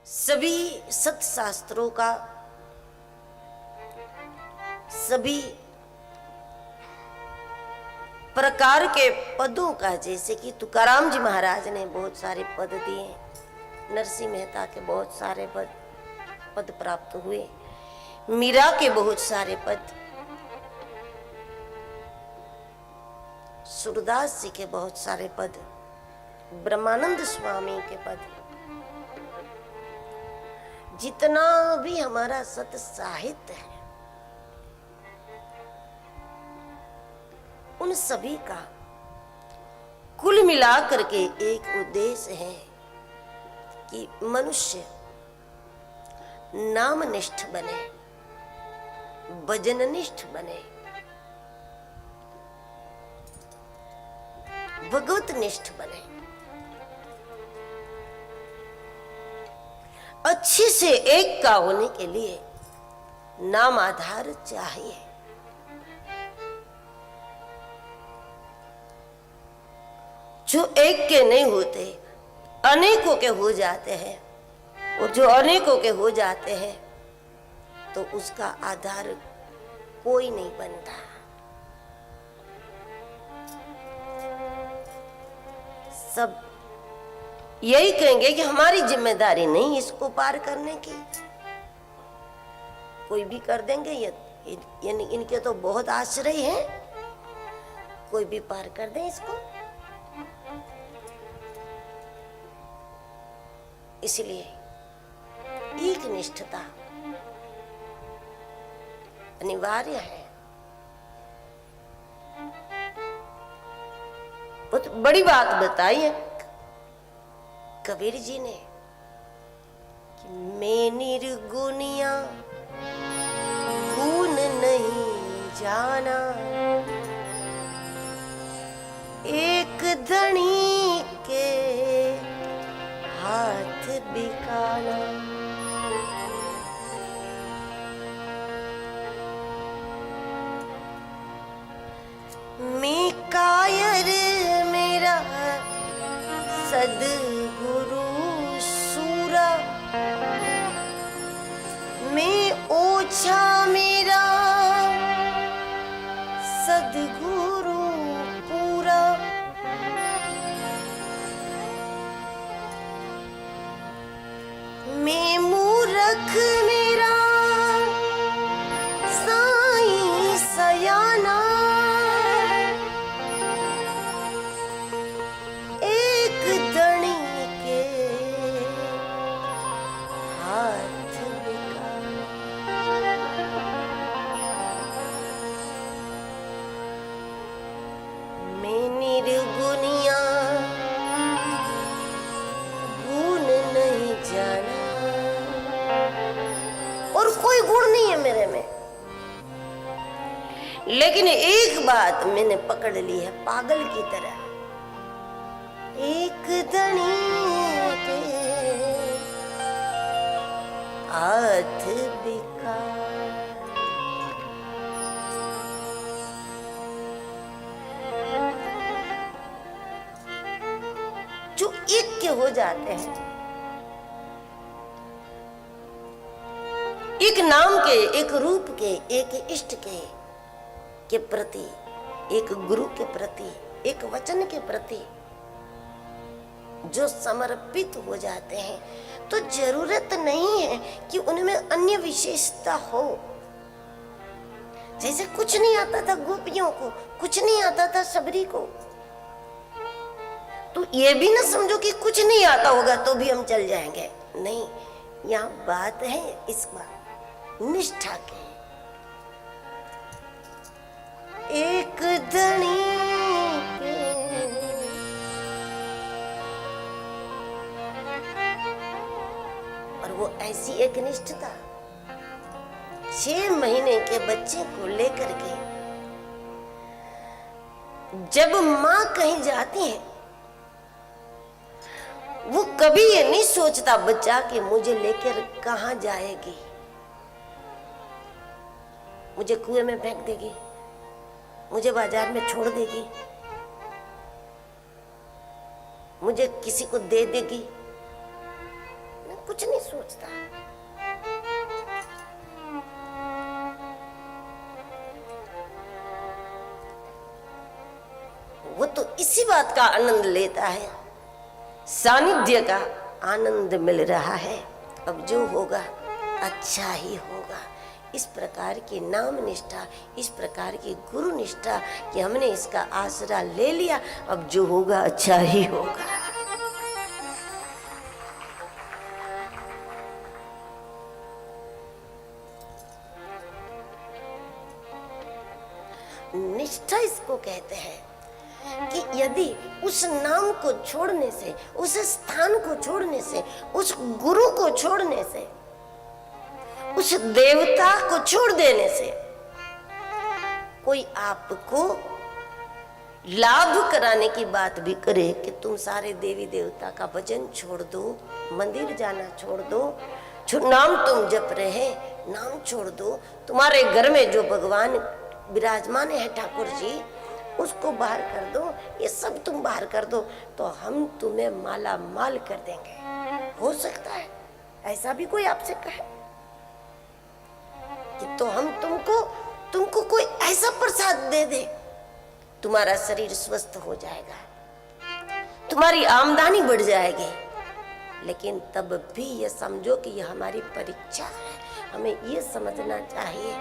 सभी सत्शास्त्रों का, सभी प्रकार के पदों का, जैसे कि तुकाराम जी महाराज ने बहुत सारे पद दिए, नरसिंह मेहता के बहुत सारे पद प्राप्त हुए, मीरा के बहुत सारे पद, सूरदास जी के बहुत सारे पद, ब्रह्मानंद स्वामी के पद, जितना भी हमारा सत साहित्य है, उन सभी का कुल मिलाकर के एक उद्देश्य है कि मनुष्य नामनिष्ठ बने, भजननिष्ठ बने, भगवत निष्ठ बने, अच्छे से एक का होने के लिए नाम आधार चाहिए। जो एक के नहीं होते, अनेकों के हो जाते हैं, और जो अनेकों के हो जाते हैं तो उसका आधार कोई नहीं बनता। सब यही कहेंगे कि हमारी जिम्मेदारी नहीं इसको पार करने की, कोई भी कर देंगे, यानी इनके तो बहुत आश्रय हैं, कोई भी पार कर दे इसको। इसलिए एक निष्ठता अनिवार्य है। बहुत बड़ी बात बताई है कबीर जी ने कि मैं निर्गुणिया गुण नहीं जाना, एक धनी के हाथ बिकाना। मैं कायर मेरा सद्गुरु सूरा, मैं ओछा मेरा सद्गुरु पूरा। मैं मूर्ख मेरा साईं सयाना, एक धनी के हाथ बिकाना। मैं निर्गुणिया गुण नहीं जाना, और कोई गुण नहीं है मेरे में, लेकिन एक बात मैंने पकड़ ली है पागल की तरह, एक धनी के हाथ बिका। जो एक के हो जाते हैं, एक नाम के, एक रूप के, एक इष्ट के प्रति, एक गुरु के प्रति, एक वचन के प्रति जो समर्पित हो जाते हैं, तो जरूरत नहीं है कि उनमें अन्य विशेषता हो। जैसे कुछ नहीं आता था गोपियों को, कुछ नहीं आता था सबरी को, तो ये भी ना समझो कि कुछ नहीं आता होगा तो भी हम चल जाएंगे, नहीं। यहाँ बात है इस बात निष्ठा के। एक धनी के और वो ऐसी एक निष्ठता, 6 महीने के बच्चे को लेकर के जब माँ कहीं जाती है, वो कभी ये नहीं सोचता बच्चा कि मुझे लेकर कहाँ जाएगी, मुझे कुएं में फेंक देगी, मुझे बाजार में छोड़ देगी, मुझे किसी को दे देगी, कुछ नहीं सोचता। वो तो इसी बात का आनंद लेता है, सानिध्य का आनंद मिल रहा है। अब जो होगा अच्छा ही होगा। इस प्रकार की नाम निष्ठा, इस प्रकार की गुरु निष्ठा कि हमने इसका आसरा ले लिया, अब जो होगा अच्छा ही होगा। निष्ठा इसको कहते हैं कि यदि उस नाम को छोड़ने से, उस स्थान को छोड़ने से, उस गुरु को छोड़ने से, उस देवता को छोड़ देने से कोई आपको लाभ कराने की बात भी करे कि तुम सारे देवी देवता का भजन छोड़ दो, मंदिर जाना छोड़ दो, नाम तुम जप रहे नाम छोड़ दो, तुम्हारे घर में जो भगवान विराजमान है ठाकुर जी उसको बाहर कर दो, ये सब तुम बाहर कर दो तो हम तुम्हें माला माल कर देंगे। हो सकता है ऐसा भी कोई आपसे कहे कि तो हम तुमको कोई ऐसा प्रसाद दे दे, तुम्हारा शरीर स्वस्थ हो जाएगा, तुम्हारी आमदनी बढ़ जाएगी। लेकिन तब भी ये समझो कि यह हमारी परीक्षा है। हमें ये समझना चाहिए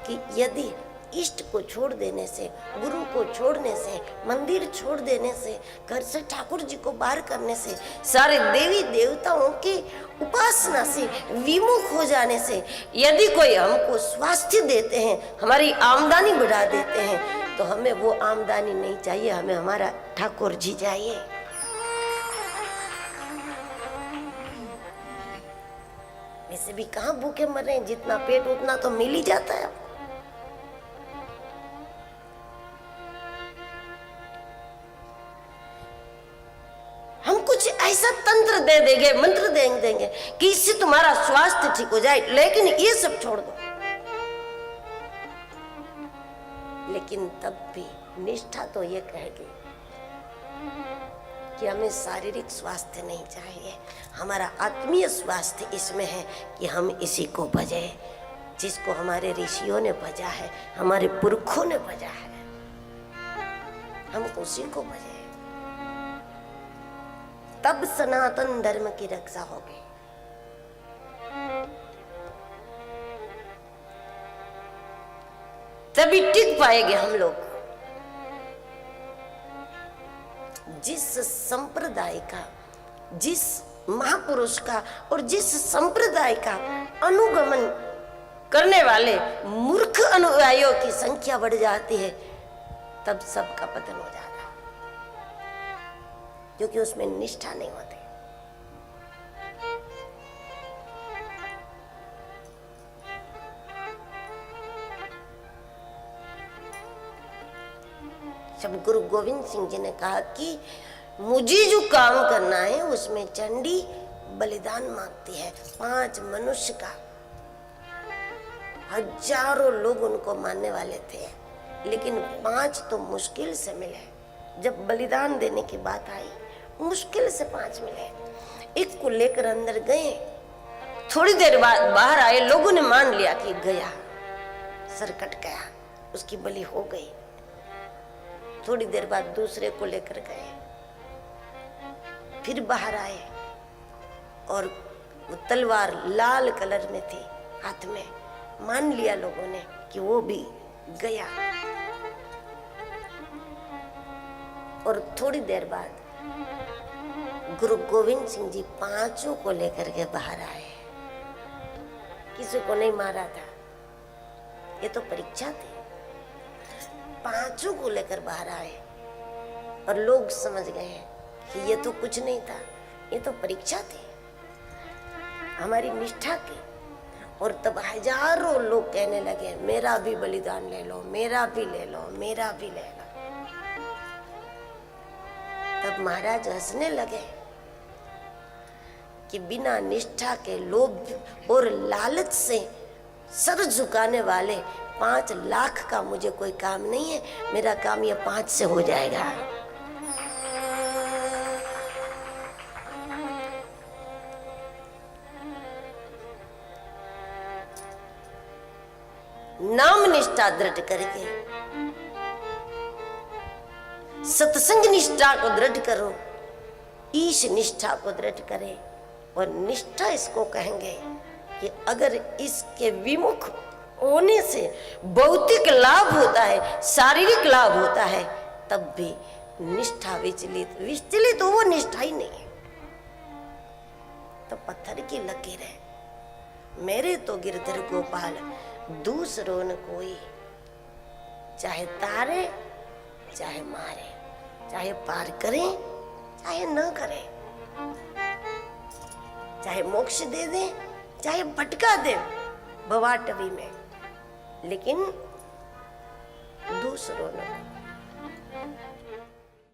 कि यदि इष्ट को छोड़ देने से, गुरु को छोड़ने से, मंदिर छोड़ देने से, घर से ठाकुर जी को बाहर करने से, सारे देवी देवताओं की उपासना से विमुख हो जाने से, यदि कोई हमको स्वास्थ्य देते हैं, हमारी आमदनी बढ़ा देते हैं, तो हमें वो आमदनी नहीं चाहिए, हमें हमारा ठाकुर जी चाहिए। वैसे भी कहाँ भूखे मर रहे हैं, जितना पेट उतना तो मिल ही जाता है। हम कुछ ऐसा तंत्र दे देंगे, मंत्र दे देंगे कि इससे तुम्हारा स्वास्थ्य ठीक हो जाए, लेकिन ये सब छोड़ दो। लेकिन तब भी निष्ठा तो ये कहेगी कि हमें शारीरिक स्वास्थ्य नहीं चाहिए, हमारा आत्मीय स्वास्थ्य इसमें है कि हम इसी को भजे, जिसको हमारे ऋषियों ने भजा है, हमारे पुरखों ने भजा है, हम उसी को भजे, तब सनातन धर्म की रक्षा होगी। तभी टिक पाएंगे हम लोग। जिस संप्रदाय का, जिस महापुरुष का और जिस संप्रदाय का अनुगमन करने वाले मूर्ख अनुयायियों की संख्या बढ़ जाती है, तब सबका पतन हो जाता है, क्योंकि उसमें निष्ठा नहीं होती। जब गुरु गोविंद सिंह जी ने कहा कि मुझे जो काम करना है उसमें चंडी बलिदान मांगती है, 5 मनुष्य का, हजारों लोग उनको मानने वाले थे, लेकिन 5 तो मुश्किल से मिले। जब बलिदान देने की बात आई, मुश्किल से 5 मिले। एक को लेकर अंदर गए, थोड़ी देर बाद बाहर आए, लोगों ने मान लिया कि गया, सर कट गया, उसकी बलि हो गई। थोड़ी देर बाद दूसरे को लेकर गए, फिर बाहर आए और वो तलवार लाल कलर में थी हाथ में, मान लिया लोगों ने कि वो भी गया। और थोड़ी देर बाद गुरु गोविंद सिंह जी 5 को लेकर के बाहर आए। किसी को नहीं मारा था, ये तो परीक्षा थी। 5 को लेकर बाहर आए और लोग समझ गए कि ये तो कुछ नहीं था, ये तो परीक्षा थी हमारी निष्ठा की। और तब हजारों लोग कहने लगे, मेरा भी बलिदान ले लो, मेरा भी ले लो, मेरा भी ले लो। तब महाराज हंसने लगे कि बिना निष्ठा के लोभ और लालच से सर झुकाने वाले 5 लाख का मुझे कोई काम नहीं है, मेरा काम ये 5 से हो जाएगा। नाम निष्ठा दृढ़ करके, सत्संग निष्ठा को दृढ़ करो, ईश निष्ठा को दृढ़ करे। और निष्ठा इसको कहेंगे कि अगर इसके विमुख होने से भौतिक लाभ होता है, शारीरिक लाभ होता है, तब भी निष्ठा विचलित हो, वो निष्ठा ही नहीं है। तो पत्थर की लकीर है, मेरे तो गिरधर गोपाल दूसरों न कोई, चाहे तारे चाहे मारे, चाहे पार करें चाहे न करें, चाहे मोक्ष दे दे चाहे भटका दे भवाटवी में, लेकिन दूसरों न